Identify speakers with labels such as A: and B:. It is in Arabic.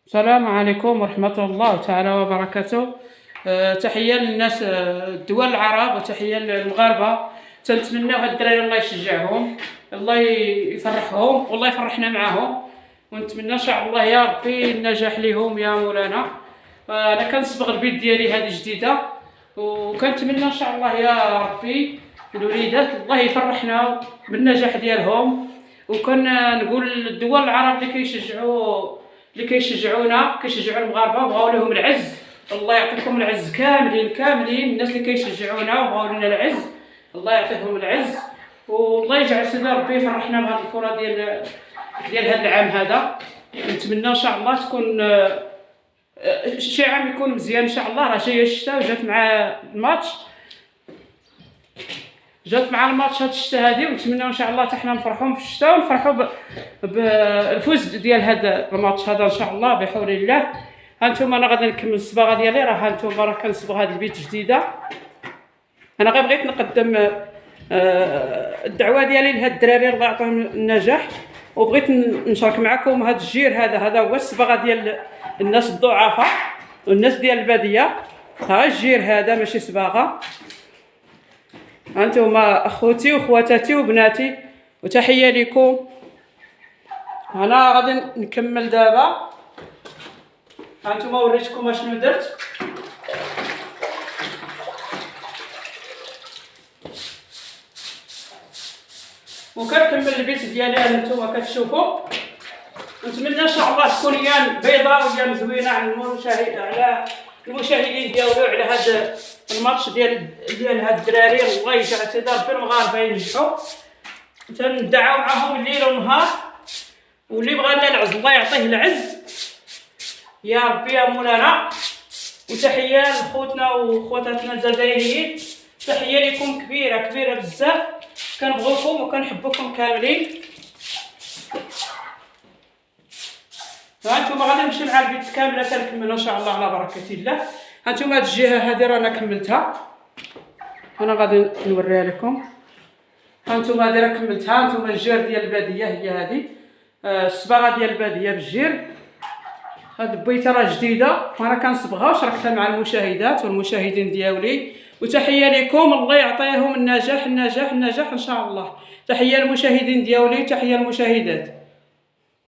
A: السلام عليكم ورحمة الله تعالى وبركاته. تحية للناس، الدول العرب، وتحية للمغاربة. تنتمناو هاد الدراري الله يشجعهم، الله يفرحهم والله يفرحنا معاهم، ونتمنى ان شاء الله يا ربي النجاح ليهم يا مولانا. انا كنصبغ البيت ديالي هذه جديده، وكنتمنى ان شاء الله يا ربي الوليدات الله يفرحنا بالنجاح ديالهم. نقول للدول العرب اللي كيشجعونا، كيشجعوا المغاربه وبغاو لهم العز، الله يعطيكم العز كاملين كاملين. الناس اللي كيشجعونا وبغاو لنا العز الله يعطيهم العز، والله يجعل سيدي ربي يفرحنا بهذه الكره ديال هذا العام هذا. نتمنى ان شاء الله تكون شي عام يكون مزيان ان شاء الله. راه جايه الشتاء وجات مع الماتش هاد الشتاء هادي، ونتمنى ان شاء الله حتى حنا نفرحوا في الشتاء ونفرحوا بالفوز ديال هذا الماتش هذا ان شاء الله بحول الله. هانتوما انا غادي نكمل الصباغه ديالي. هانتوما كنصبغ هاد البيت جديده. انا غير بغيت نقدم الدعوه ديالي لهاد الدراري الله يعطيهم النجاح، وبغيت نشارك معكم هاد الجير. هذا هو الصباغه ديال الناس الضعفاء والناس ديال الباديه. ها الجير هذا ماشي صباغه. هانتوما اخوتي واخواتاتي وبناتي، وتحيه لكم. انا غادي نكمل دابا. هانتوما وريتكم اشنو درت. وكنكمل البيت ديالي هانتوما كتشوفوا. نتمنى ان شاء الله تكون يا بيضاء ويا زوينه على المشاهدين ديالو، على هذا الماتش ديال هاد الدراري. الله يجعل سيدي ربي المغاربه ينجحوا، تندعاو معاهم الليل والنهار. واللي بغى لنا العز الله يعطيه العز يا ربي يا مولانا. وتحيه لخوتنا وخواتاتنا الجزائريين، تحيه لكم كبيره كبيره بزاف. كنبغيكم وكنحبكم كاملين. هانتوما غادي نمشي مع البيت كامله تنكمل ان شاء الله على بركه الله. هانتوما هاد الجهه هذه رانا كملتها، انا غادي نوريها لكم. هانتوما هذه راه كملتها. هانتوما الجير ديال الباديه هي هذه، الصباغه ديال الباديه بالجير. هاد البيته راه جديده وانا كنصبغها وشاركتها مع المشاهدات والمشاهدين ديالي. وتحيه لكم، الله يعطيهم النجاح النجاح النجاح ان شاء الله. تحيه للمشاهدين ديالي وتحيه للمشاهدات.